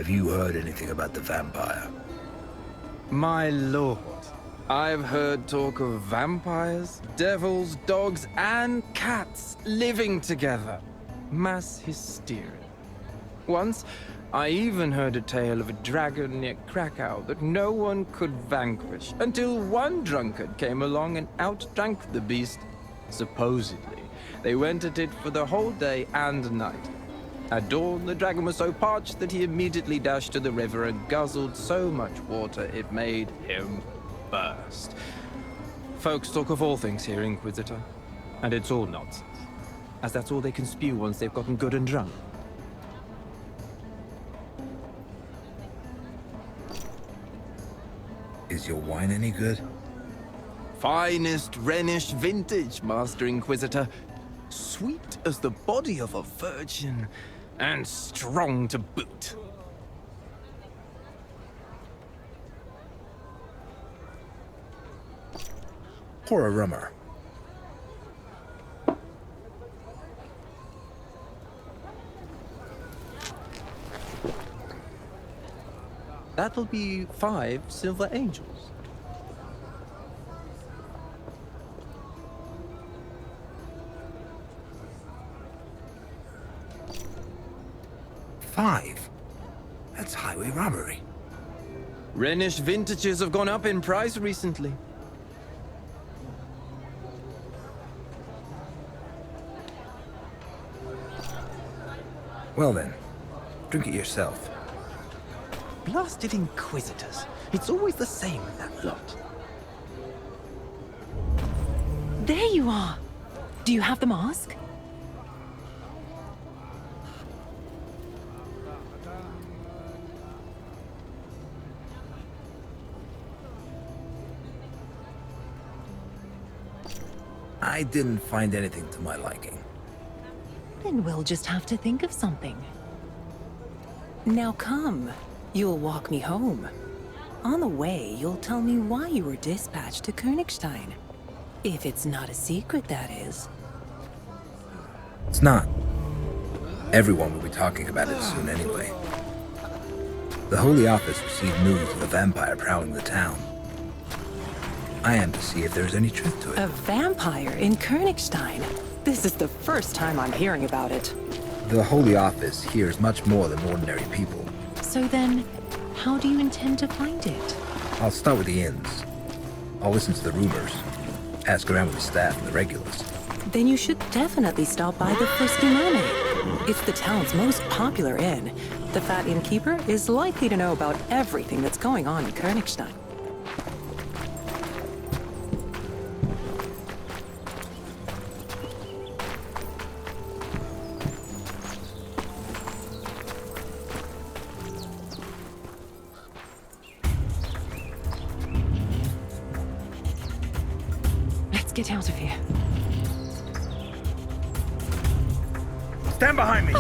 Have you heard anything about the vampire? My lord, I've heard talk of vampires, devils, dogs, and cats living together. Mass hysteria. Once, I even heard a tale of a dragon near Krakow that no one could vanquish, until one drunkard came along and outdrank the beast. Supposedly, they went at it for the whole day and night. At dawn, the dragon was so parched that he immediately dashed to the river and guzzled so much water it made him burst. Folks talk of all things here, Inquisitor, and it's all nonsense, as that's all they can spew once they've gotten good and drunk. Is your wine any good? Finest Rhenish vintage, Master Inquisitor. Sweet as the body of a virgin, and strong to boot. Pour a rummer. That'll be 5 silver angels. Five? That's highway robbery. Rhenish vintages have gone up in price recently. Well then, drink it yourself. Blasted Inquisitors. It's always the same with that lot. There you are. Do you have the mask? I didn't find anything to my liking. Then we'll just have to think of something. Now come. You'll walk me home. On the way, you'll tell me why you were dispatched to Königstein. If it's not a secret, that is. It's not. Everyone will be talking about it soon anyway. The Holy Office received news of a vampire prowling the town. I am to see if there's any truth to it. A vampire in Königstein? This is the first time I'm hearing about it. The Holy Office hears much more than ordinary people. So then, how do you intend to find it? I'll start with the inns. I'll listen to the rumors. Ask around with the staff and the regulars. Then you should definitely stop by the Frisky Mermaid. It's the town's most popular inn. The fat innkeeper is likely to know about everything that's going on in Königstein. Let's get out of here. Stand behind me!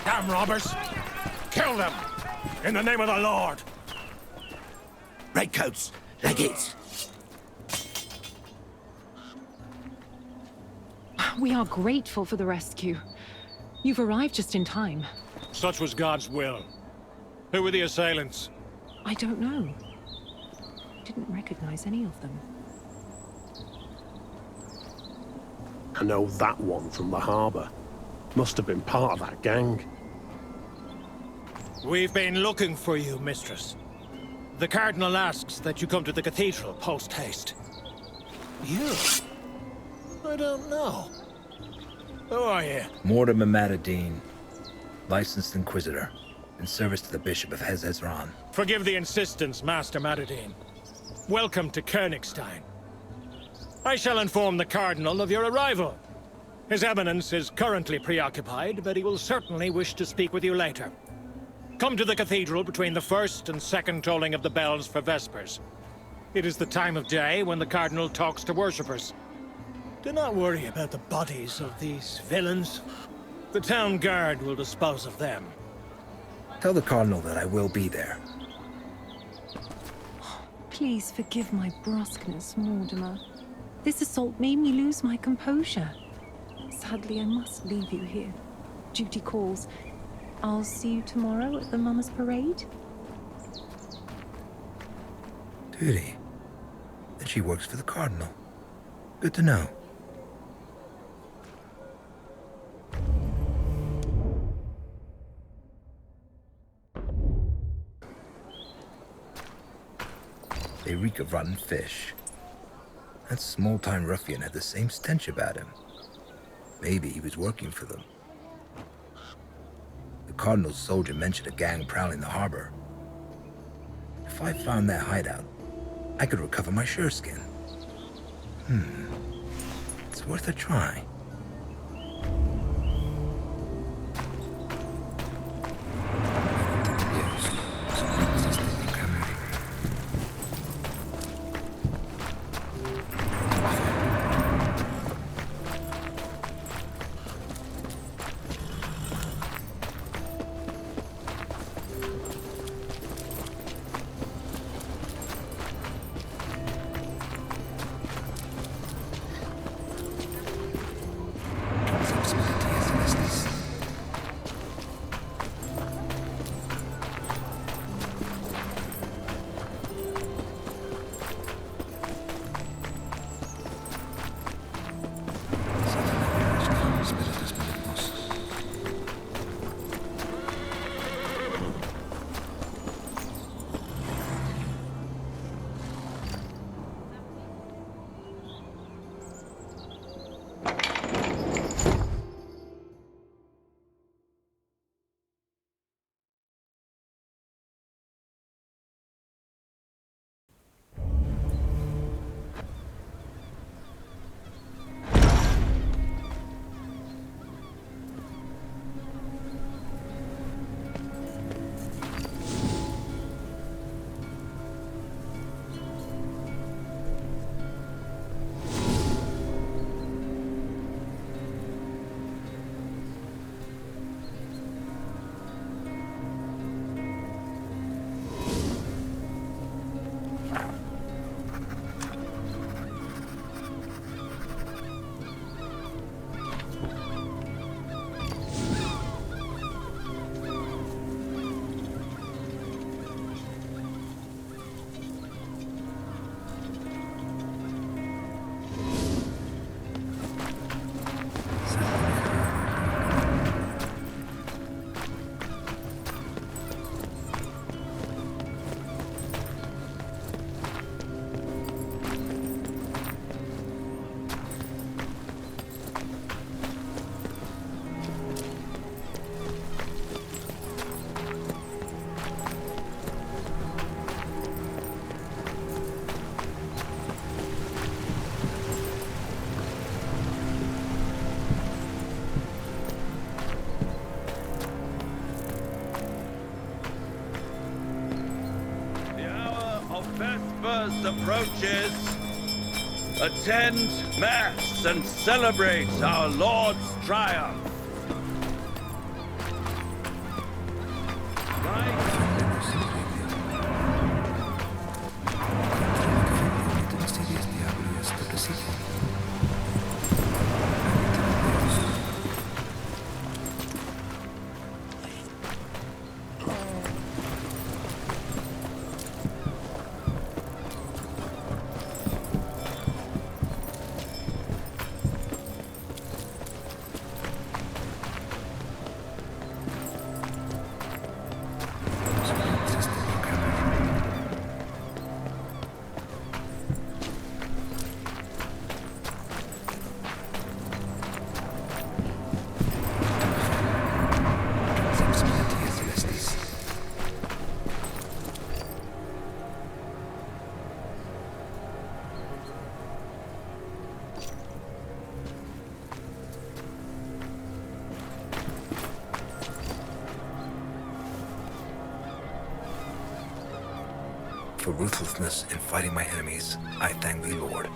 Damn robbers! Kill them! In the name of the Lord! Redcoats, leggates. We are grateful for the rescue. You've arrived just in time. Such was God's will. Who were the assailants? I don't know. Didn't recognize any of them. I know that one from the harbour. Must have been part of that gang. We've been looking for you, mistress. The Cardinal asks that you come to the cathedral post-haste. You? I don't know. Who are you? Mortimer Matadine, licensed Inquisitor, in service to the Bishop of Hezezran. Forgive the insistence, Master Matadine. Welcome to Königstein. I shall inform the Cardinal of your arrival. His Eminence is currently preoccupied, but he will certainly wish to speak with you later. Come to the cathedral between the first and second tolling of the bells for Vespers. It is the time of day when the Cardinal talks to worshippers. Do not worry about the bodies of these villains. The town guard will dispose of them. Tell the Cardinal that I will be there. Please forgive my brusqueness, Mortimer. This assault made me lose my composure. Sadly, I must leave you here. Duty calls. I'll see you tomorrow at the Mama's Parade. Duty? Then she works for the Cardinal. Good to know. They reek of rotten fish. That small-time ruffian had the same stench about him. Maybe he was working for them. The Cardinal's soldier mentioned a gang prowling the harbor. If I found that hideout, I could recover my sureskin. It's worth a try. Vespers approaches. Attend Mass and celebrate our Lord's triumph. For ruthlessness in fighting my enemies, I thank thee, Lord.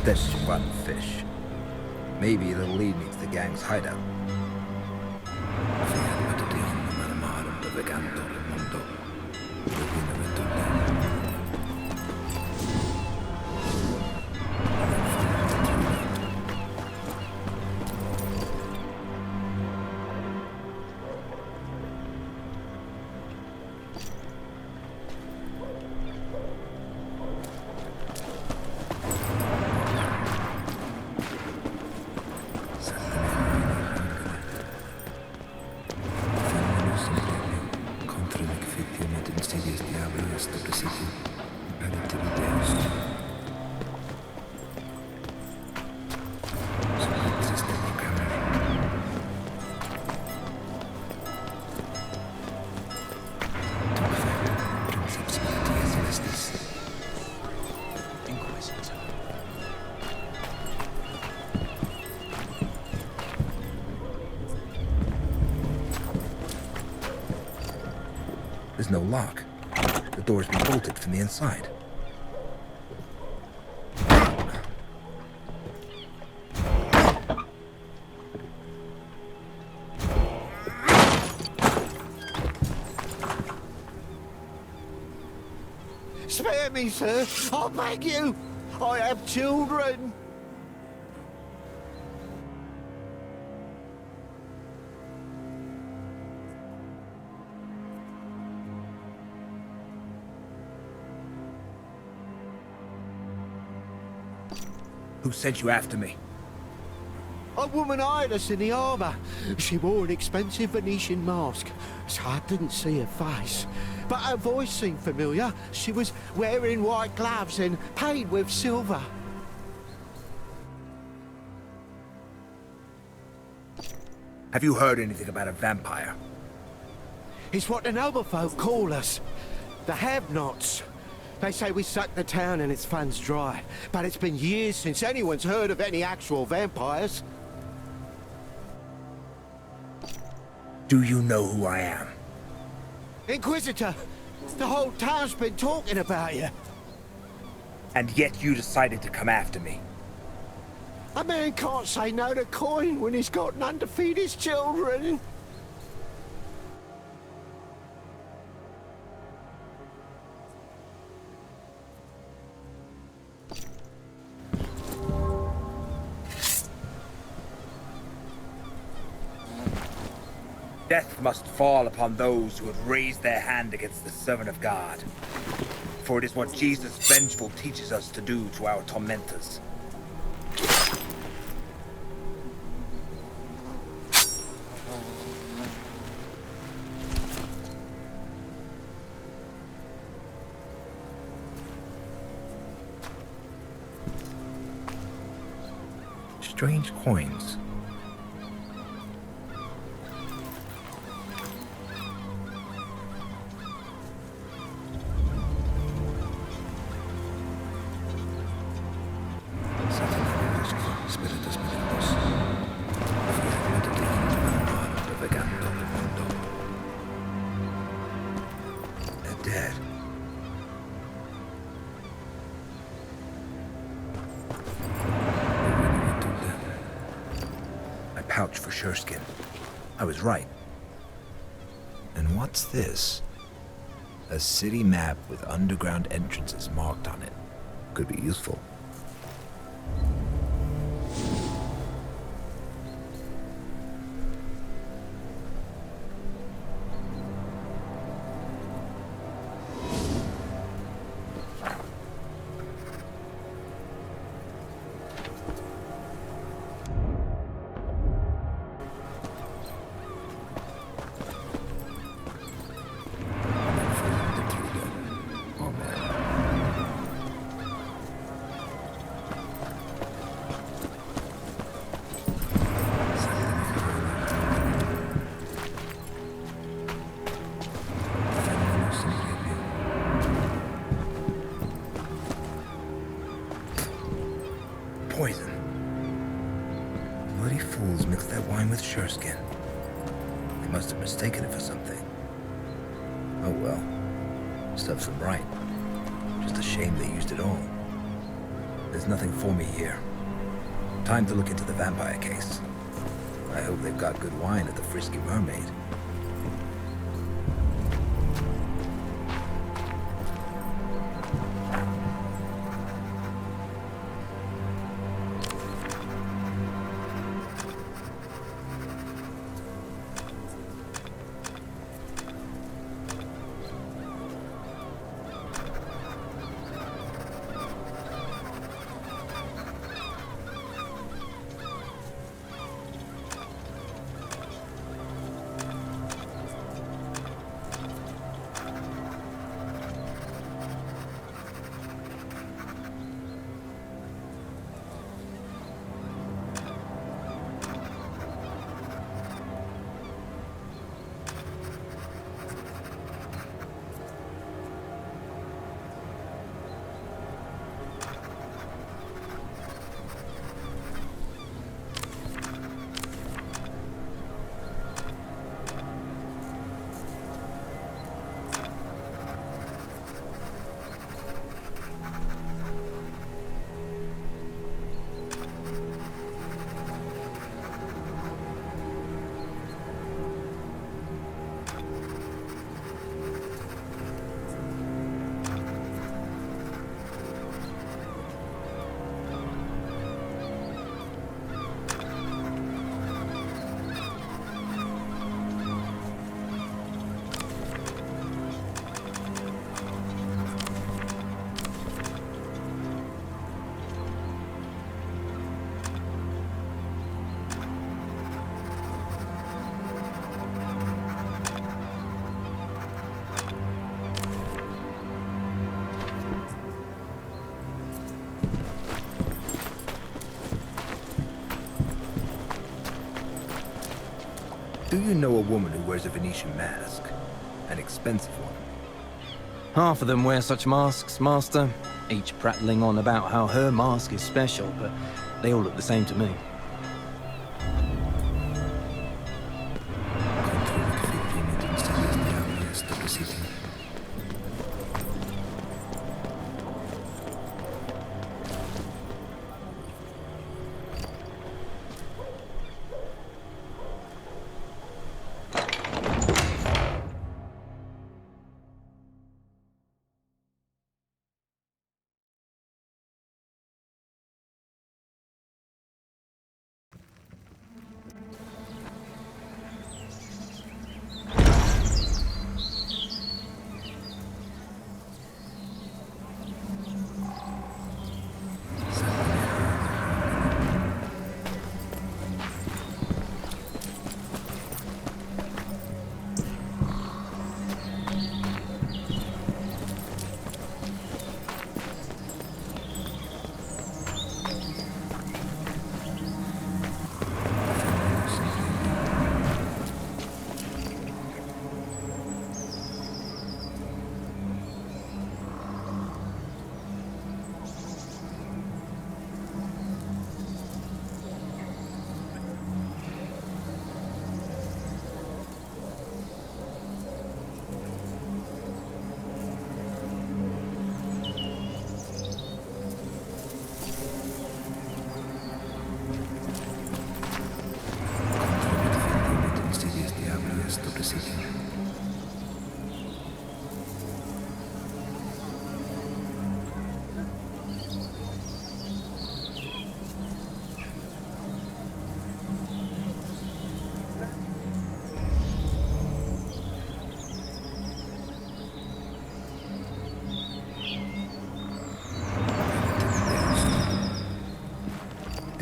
That's rotten fish. Maybe it'll lead me to the gang's hideout. Inquisitor. There's no lock. The door's been bolted from the inside. Spare me, sir. I beg you. I have children. Who sent you after me? A woman eyed us in the harbour. She wore an expensive Venetian mask, so I didn't see her face. But her voice seemed familiar. She was wearing white gloves and paid with silver. Have you heard anything about a vampire? It's what the noble folk call us. The have-nots. They say we suck the town and its funds dry. But it's been years since anyone's heard of any actual vampires. Do you know who I am? Inquisitor, the whole town's been talking about you. And yet you decided to come after me. A man can't say no to coin when he's got none to feed his children. Death must fall upon those who have raised their hand against the servant of God. For it is what Jesus vengeful teaches us to do to our tormentors. Strange coins. They're dead. My pouch for sureskin. I was right. And what's this? A city map with underground entrances marked on it. Could be useful. wine with sureskin. They must have mistaken it for something. Oh well. Serves them right. Just a shame they used it all. There's nothing for me here. Time to look into the vampire case. I hope they've got good wine at the Frisky Mermaid. Do you know a woman who wears a Venetian mask? An expensive one. Half of them wear such masks, Master, each prattling on about how her mask is special, but they all look the same to me.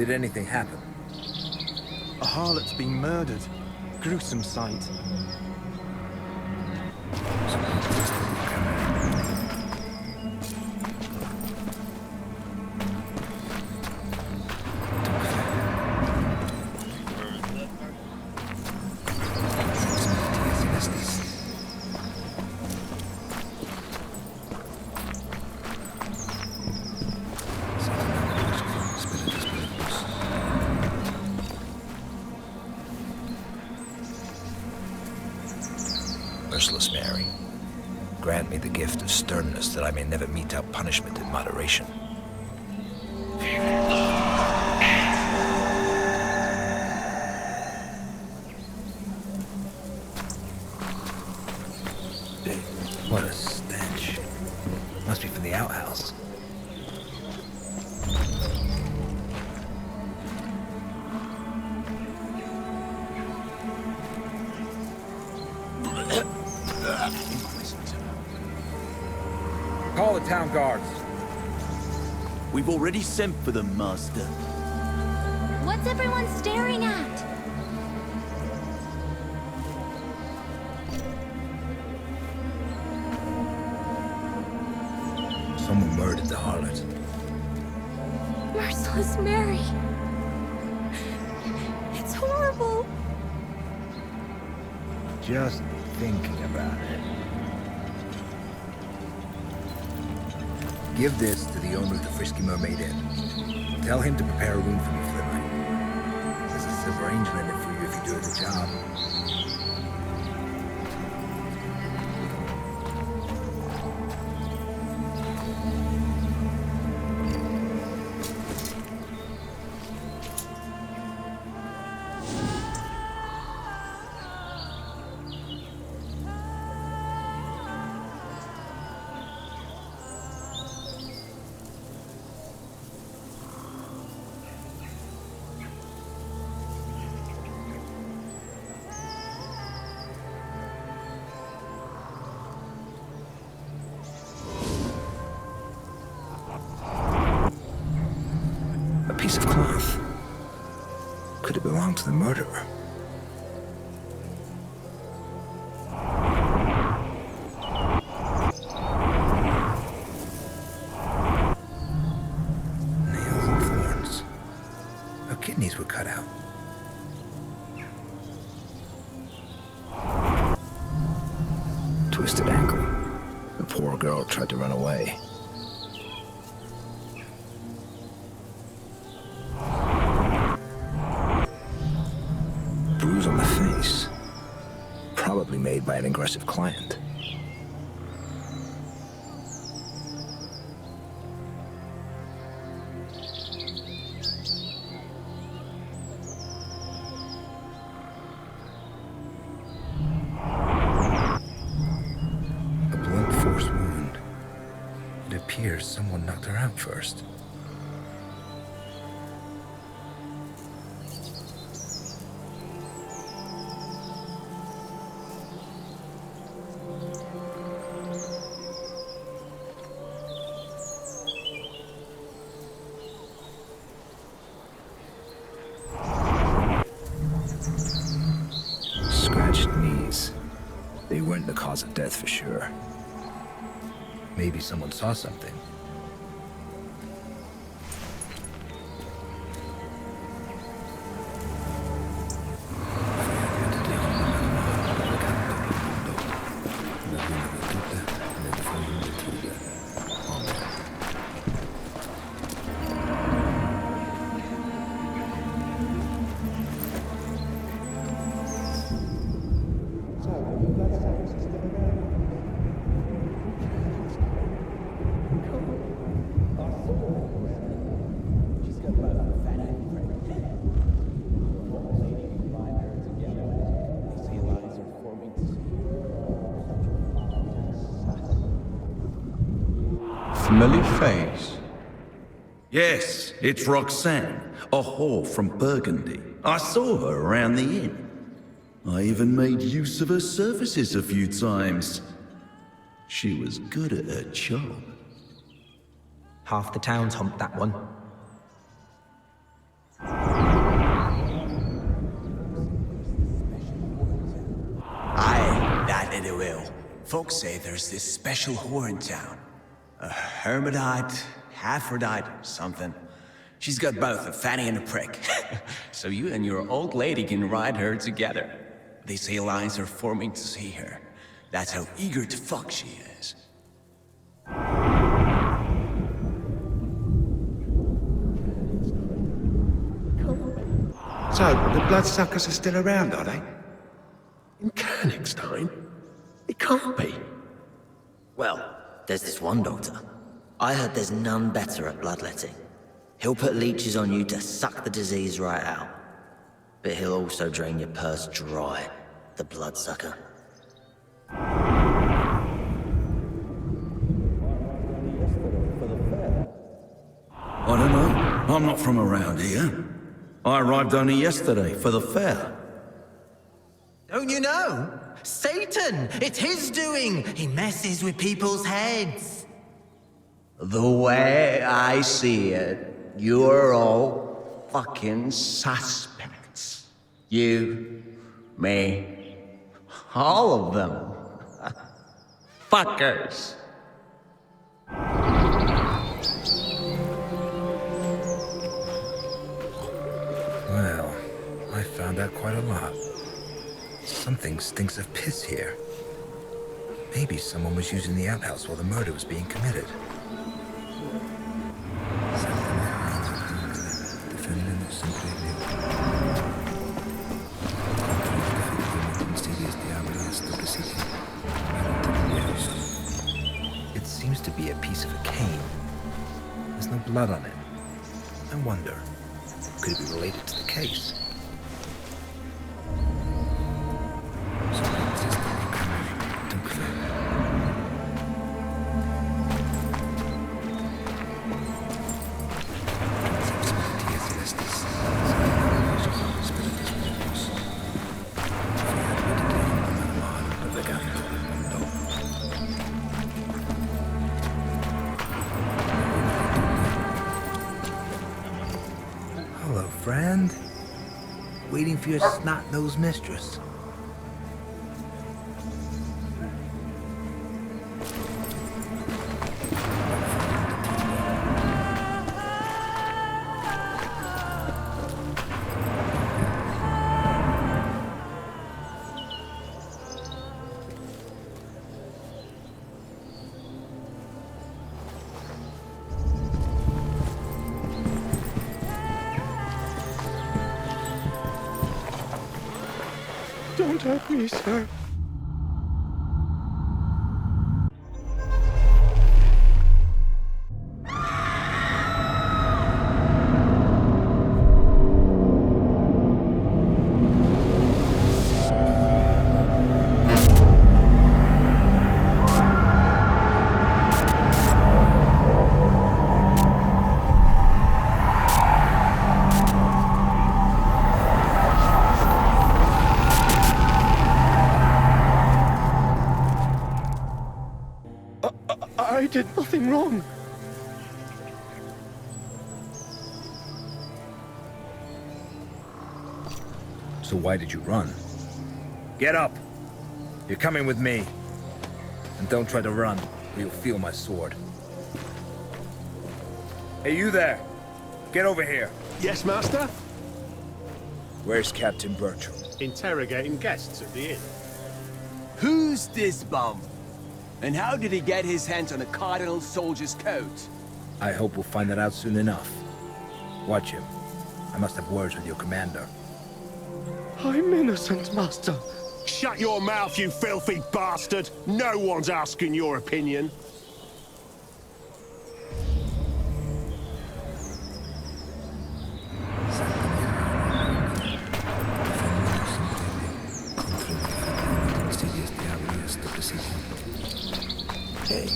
Did anything happen? A harlot's been murdered. Gruesome sight. Merciless Mary, grant me the gift of sternness that I may never mete out punishment in moderation. What a stench. Must be from the outhouse. Call the town guards. We've already sent for them, Master. What's everyone staring at? Someone murdered the harlot. Merciless Mary. It's horrible. Just thinking about it. Give this to the owner of the Frisky Mermaid Inn. Tell him to prepare a room for me for the night. There's a silver angel in it for you if you do the job. A piece of cloth. Could it belong to the murderer? Nails and thorns. Her kidneys were cut out. Twisted ankle. The poor girl tried to run away. Bruise on the face. Probably made by an aggressive client. A blunt force wound. It appears someone knocked her out first. Scratched knees. They weren't the cause of death for sure. Maybe someone saw something. Familiar face? Yes, it's Roxanne, a whore from Burgundy. I saw her around the inn. I even made use of her services a few times. She was good at her job. Half the town's humped that one. Aye, that it will. Folks say there's this special whore in town. A hermaphrodite, Aphrodite, something. She's got both a fanny and a prick. So you and your old lady can ride her together. They say lines are forming to see her. That's how eager to fuck she is. So, the bloodsuckers are still around, are they? In Königstein? It can't be. Well, there's this one doctor. I heard there's none better at bloodletting. He'll put leeches on you to suck the disease right out. But he'll also drain your purse dry, the bloodsucker. I don't know. I'm not from around here. I arrived only yesterday for the fair. Don't you know? Satan! It's his doing! He messes with people's heads. The way I see it, you're all fucking suspects. You, me, all of them. Fuckers. Well, I found out quite a lot. Something stinks of piss here. Maybe someone was using the outhouse while the murder was being committed. It seems to be a piece of a cane. There's no blood on it. I wonder, could it be related to the case? Hello, friend. Waiting for your snot-nosed mistress. Don't hurt me, sir. I did nothing wrong. So why did you run? Get up! You're coming with me. And don't try to run, or you'll feel my sword. Hey, you there! Get over here! Yes, master? Where's Captain Bertram? Interrogating guests at the inn. Who's this bum? And how did he get his hands on a cardinal soldier's coat? I hope we'll find that out soon enough. Watch him. I must have words with your commander. I'm innocent, master. Shut your mouth, you filthy bastard! No one's asking your opinion. Hey.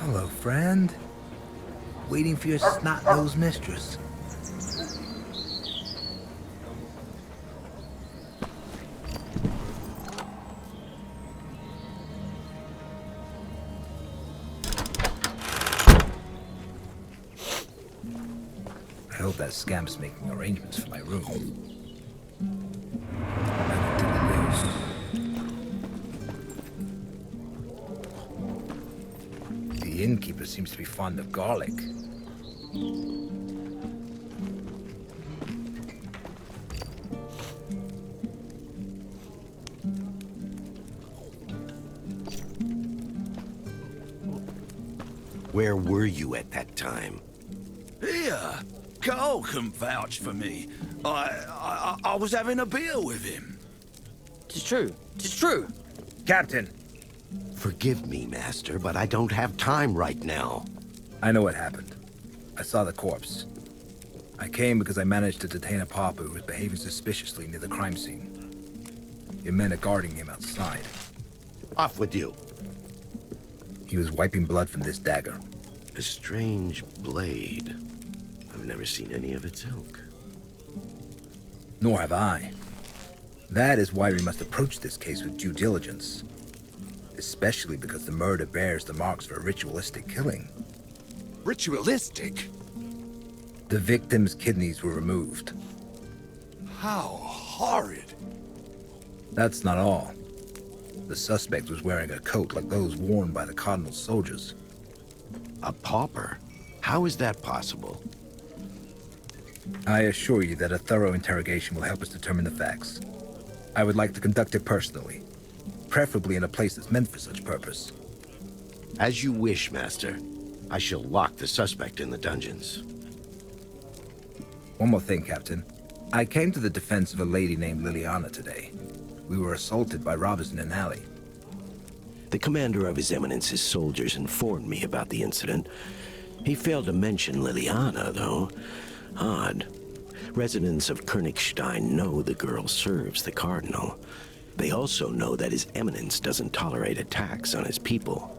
Hello, friend. Waiting for your snot-nosed mistress. I hope that scamp's making arrangements for my room. The innkeeper seems to be fond of garlic. Where were you at that time? Here, Carl can vouch for me. I was having a beer with him. Tis true. Tis true. Captain! Forgive me, Master, but I don't have time right now. I know what happened. I saw the corpse. I came because I managed to detain a pauper who was behaving suspiciously near the crime scene. Your men are guarding him outside. Off with you. He was wiping blood from this dagger. A strange blade. I've never seen any of its ilk. Nor have I. That is why we must approach this case with due diligence. Especially because the murder bears the marks for a ritualistic killing. Ritualistic? The victim's kidneys were removed. How horrid. That's not all. The suspect was wearing a coat like those worn by the Cardinal's soldiers. A pauper? How is that possible? I assure you that a thorough interrogation will help us determine the facts. I would like to conduct it personally, preferably in a place that's meant for such purpose. As you wish, Master. I shall lock the suspect in the dungeons. One more thing, Captain. I came to the defense of a lady named Liliana today. We were assaulted by robbers in an alley. The commander of His Eminence's soldiers informed me about the incident. He failed to mention Liliana, though. Odd. Residents of Königstein know the girl serves the Cardinal. They also know that His Eminence doesn't tolerate attacks on his people.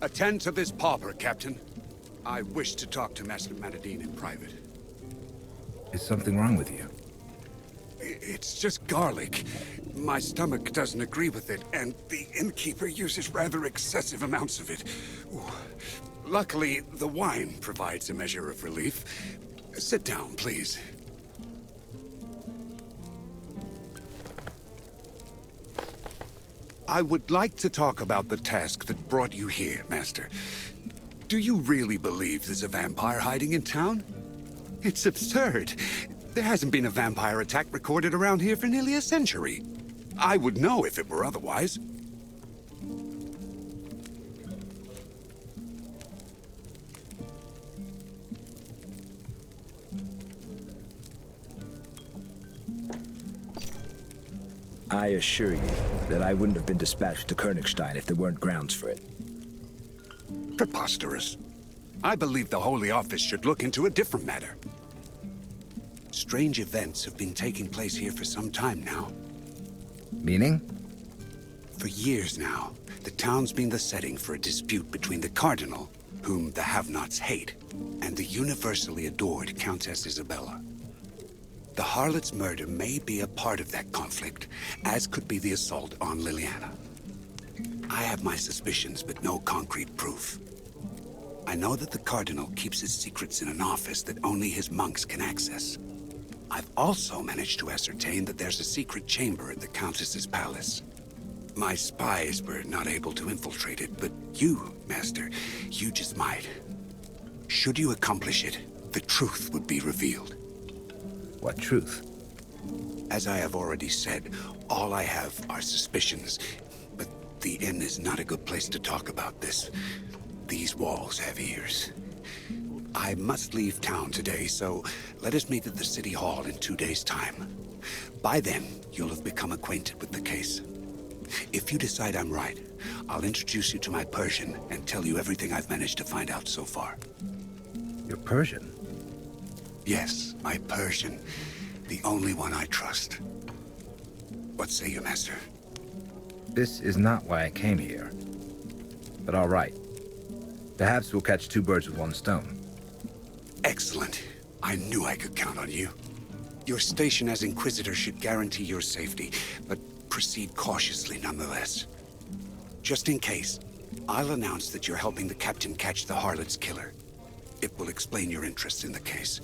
Attend to this pauper, Captain. I wish to talk to Master Matadine in private. Is something wrong with you? It's just garlic. My stomach doesn't agree with it, and the innkeeper uses rather excessive amounts of it. Ooh. Luckily, the wine provides a measure of relief. Sit down, please. I would like to talk about the task that brought you here, Master. Do you really believe there's a vampire hiding in town? It's absurd. There hasn't been a vampire attack recorded around here for nearly a century. I would know if it were otherwise. I assure you that I wouldn't have been dispatched to Königstein if there weren't grounds for it. Preposterous. I believe the Holy Office should look into a different matter. Strange events have been taking place here for some time now. Meaning? For years now, the town's been the setting for a dispute between the Cardinal, whom the have-nots hate, and the universally adored Countess Isabella. The harlot's murder may be a part of that conflict, as could be the assault on Liliana. I have my suspicions, but no concrete proof. I know that the Cardinal keeps his secrets in an office that only his monks can access. I've also managed to ascertain that there's a secret chamber at the Countess's palace. My spies were not able to infiltrate it, but you, Master, you just might. Should you accomplish it, the truth would be revealed. What truth? As I have already said, all I have are suspicions, but the inn is not a good place to talk about this. These walls have ears. I must leave town today, so let us meet at the City Hall in 2 days' time. By then, you'll have become acquainted with the case. If you decide I'm right, I'll introduce you to my Persian and tell you everything I've managed to find out so far. Your Persian? Yes, my Persian. The only one I trust. What say you, Master? This is not why I came here. But all right. Perhaps we'll catch two birds with one stone. Excellent. I knew I could count on you. Your station as Inquisitor should guarantee your safety, but proceed cautiously nonetheless. Just in case, I'll announce that you're helping the Captain catch the harlot's killer. It will explain your interest in the case.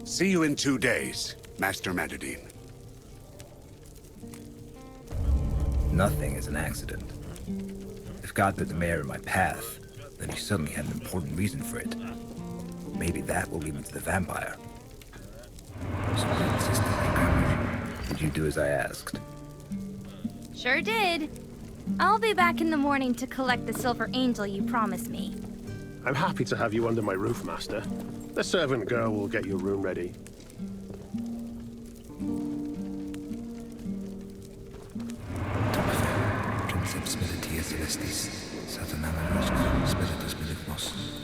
See you in 2 days, Master Matadine. Nothing is an accident. If God put the mayor in my path, then he suddenly had an important reason for it. Maybe that will lead me to the vampire. So I insisted on coming. Did you do as I asked? Sure did. I'll be back in the morning to collect the silver angel you promised me. I'm happy to have you under my roof, Master. The servant girl will get your room ready. Princeps Militia Celestis, Satanama Spiritus Malignos.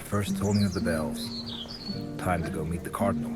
First tolling of the bells. Time to go meet the Cardinal.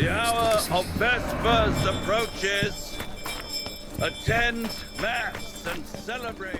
The hour of Vespers approaches. Attend Mass and celebrate.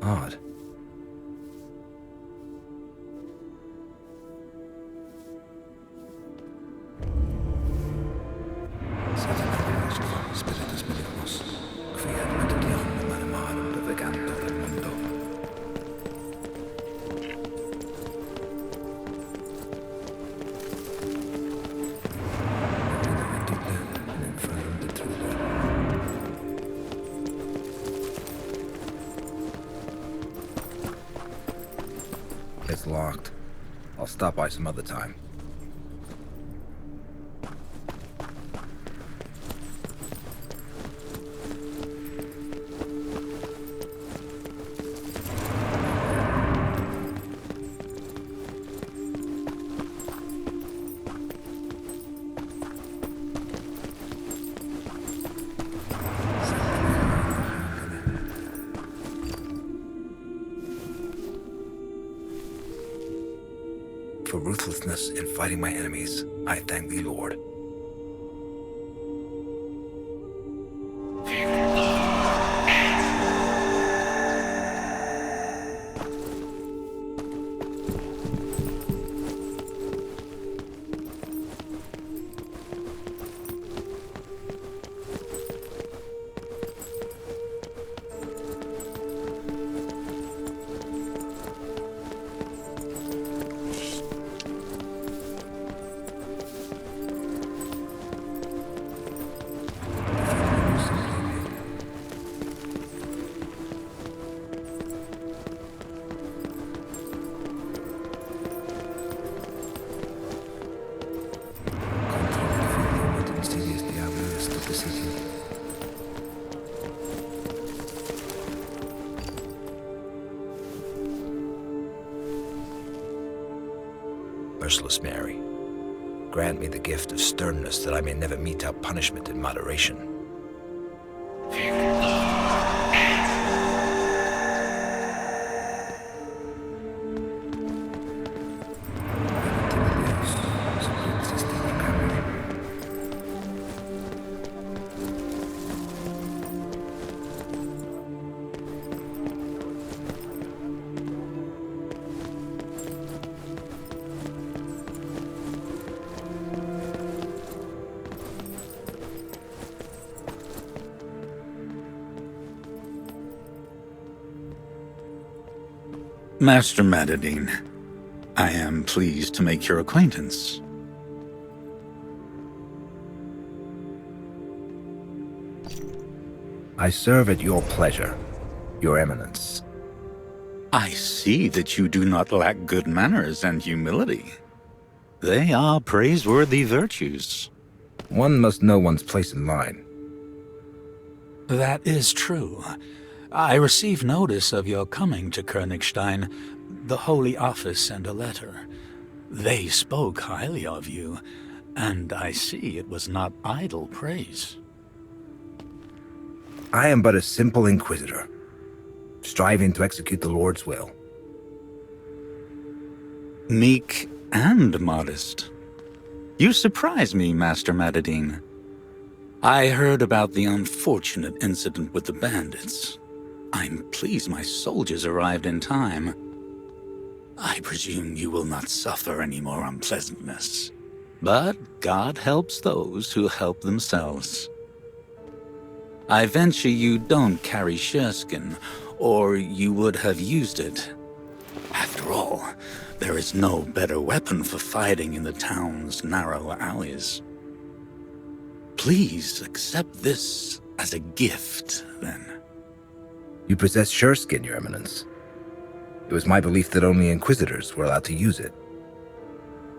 Odd. It's locked. I'll stop by some other time. For ruthlessness in fighting my enemies, I thank thee, Lord. Merciless Mary, grant me the gift of sternness that I may never mete out punishment in moderation. Master Matadine, I am pleased to make your acquaintance. I serve at your pleasure, Your Eminence. I see that you do not lack good manners and humility. They are praiseworthy virtues. One must know one's place in line. That is true. I received notice of your coming to Königstein. The Holy Office sent a letter. They spoke highly of you. And I see it was not idle praise. I am but a simple Inquisitor, striving to execute the Lord's will. Meek and modest. You surprise me, Master Matadine. I heard about the unfortunate incident with the bandits. I'm pleased my soldiers arrived in time. I presume you will not suffer any more unpleasantness. But God helps those who help themselves. I venture you don't carry shearskin, or you would have used it. After all, there is no better weapon for fighting in the town's narrow alleys. Please accept this as a gift, then. You possess shearskin, Your Eminence. It was my belief that only Inquisitors were allowed to use it.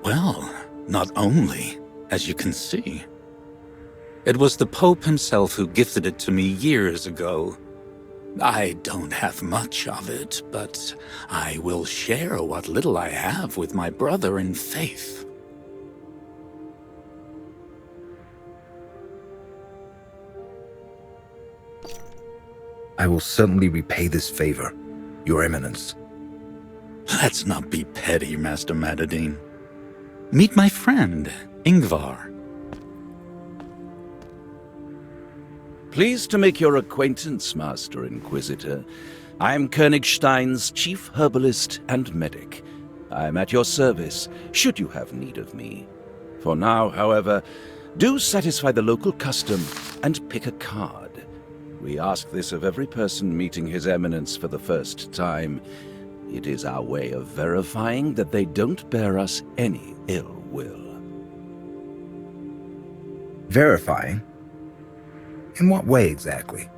Well, not only, as you can see. It was the Pope himself who gifted it to me years ago. I don't have much of it, but I will share what little I have with my brother in faith. I will certainly repay this favor, Your Eminence. Let's not be petty, Master Matadine. Meet my friend, Ingvar. Pleased to make your acquaintance, Master Inquisitor. I am Königstein's chief herbalist and medic. I am at your service, should you have need of me. For now, however, do satisfy the local custom and pick a card. We ask this of every person meeting His Eminence for the first time. It is our way of verifying that they don't bear us any ill will. Verifying? In what way exactly?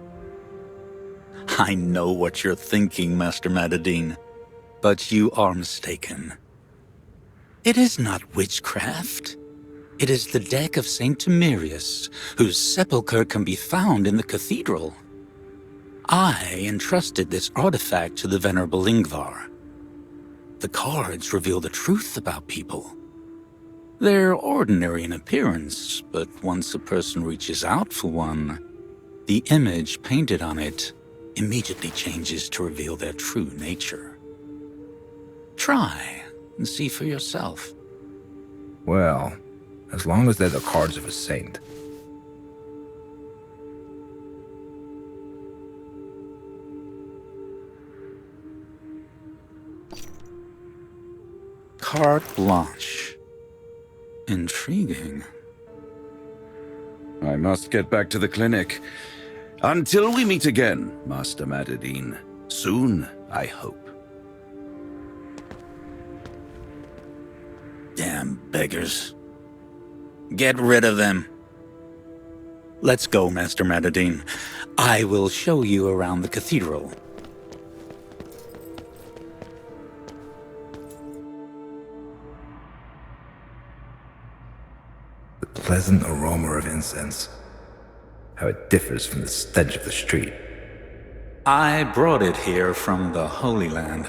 I know what you're thinking, Master Matadine, but you are mistaken. It is not witchcraft. It is the deck of Saint Timerius, whose sepulchre can be found in the cathedral. I entrusted this artifact to the Venerable Ingvar. The cards reveal the truth about people. They're ordinary in appearance, but once a person reaches out for one, the image painted on it immediately changes to reveal their true nature. Try and see for yourself. Well, as long as they're the cards of a saint. Carte blanche. Intriguing. I must get back to the clinic. Until we meet again, Master Matadine. Soon, I hope. Damn beggars. Get rid of them. Let's go, Master Matadine. I will show you around the cathedral. The pleasant aroma of incense. How it differs from the stench of the street. I brought it here from the Holy Land.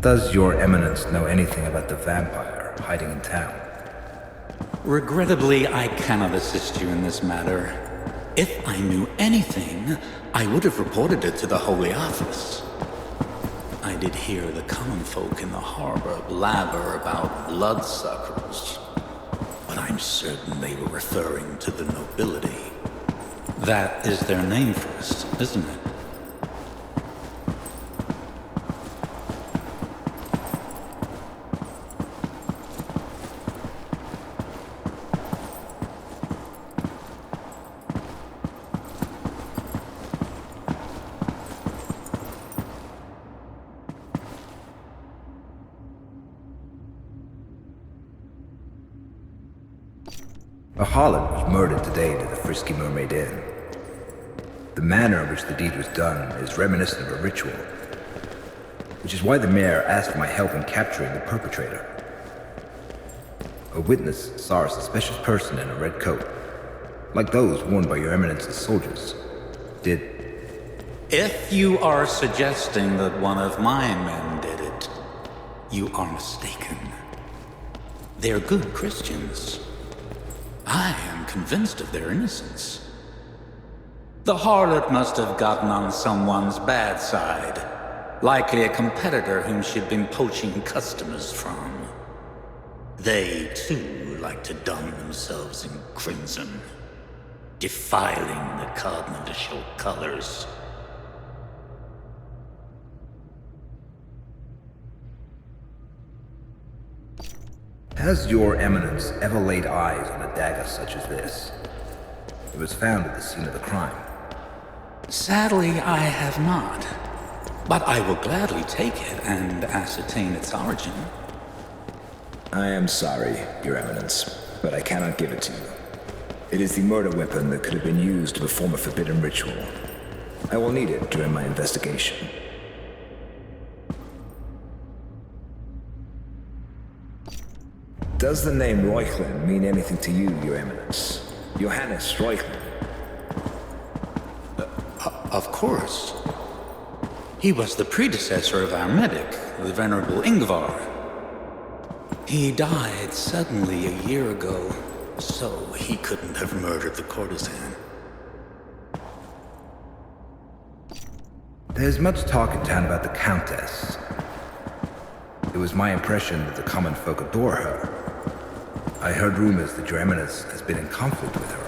Does Your Eminence know anything about the vampire hiding in town? Regrettably, I cannot assist you in this matter. If I knew anything, I would have reported it to the Holy Office. I did hear the common folk in the harbor blabber about bloodsuckers, but I'm certain they were referring to the nobility. That is their name first, isn't it? A harlot was murdered today near the Frisky Mermaid Inn. The manner in which the deed was done is reminiscent of a ritual, which is why the mayor asked for my help in capturing the perpetrator. A witness saw a suspicious person in a red coat. like those worn by your eminence's soldiers. If you are suggesting that one of my men did it, you are mistaken. They're good Christians. I am convinced of their innocence. The harlot must have gotten on someone's bad side, likely a competitor whom she'd been poaching customers from. They, too, like to don themselves in crimson, defiling the cardinalitial colors. Has your eminence ever laid eyes on a dagger such as this? It was found at the scene of the crime. Sadly, I have not. But I will gladly take it and ascertain its origin. I am sorry, Your Eminence, but I cannot give it to you. It is the murder weapon that could have been used to perform a forbidden ritual. I will need it during my investigation. Does the name Reuchlin mean anything to you, Your Eminence? Johannes Reuchlin. Of course. He was the predecessor of our medic, the Venerable Ingvar. He died suddenly a year ago, so he couldn't have murdered the courtesan. There's much talk in town about the Countess. It was my impression that the common folk adore her. I heard rumors that your eminence has been in conflict with her.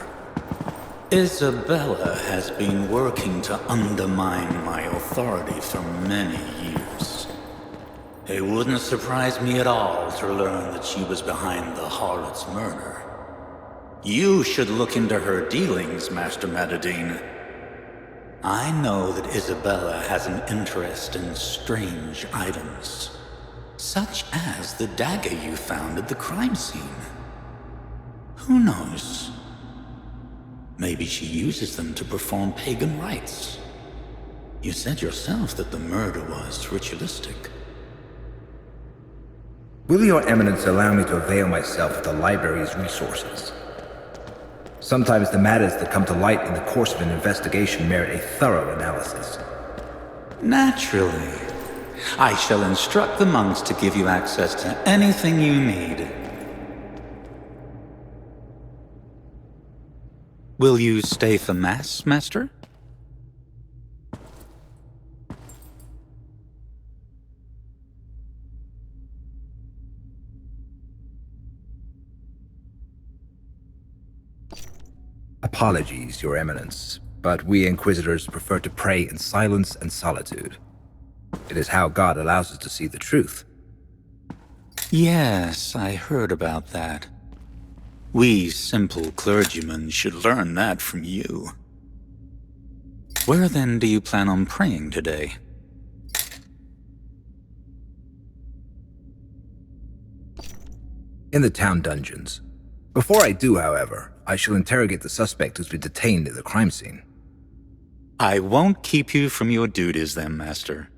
Isabella has been working to undermine my authority for many years. It wouldn't surprise me at all to learn that she was behind the harlot's murder. You should look into her dealings, Master Matadine. I know that Isabella has an interest in strange items, such as the dagger you found at the crime scene. Who knows? Maybe she uses them to perform pagan rites. You said yourself that the murder was ritualistic. Will your eminence allow me to avail myself of the library's resources? Sometimes the matters that come to light in the course of an investigation merit a thorough analysis. Naturally. I shall instruct the monks to give you access to anything you need. Will you stay for Mass, Master? Apologies, Your Eminence, but we Inquisitors prefer to pray in silence and solitude. It is how God allows us to see the truth. Yes, I heard about that. We simple clergymen should learn that from you. Where then do you plan on praying today? In the town dungeons. Before I do, however, I shall interrogate the suspect who's been detained at the crime scene. I won't keep you from your duties then, Master.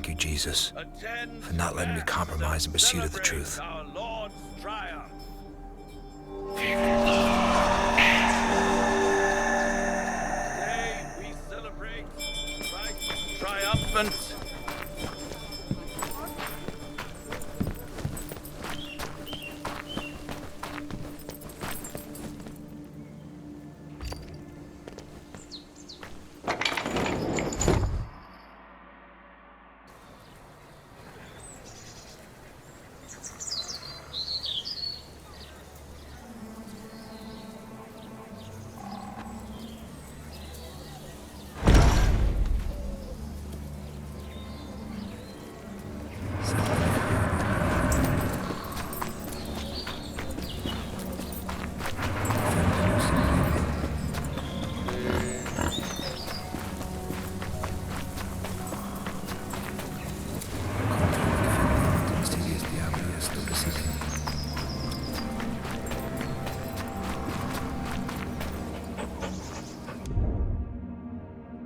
Thank you, Jesus, for not letting me compromise in pursuit of the truth.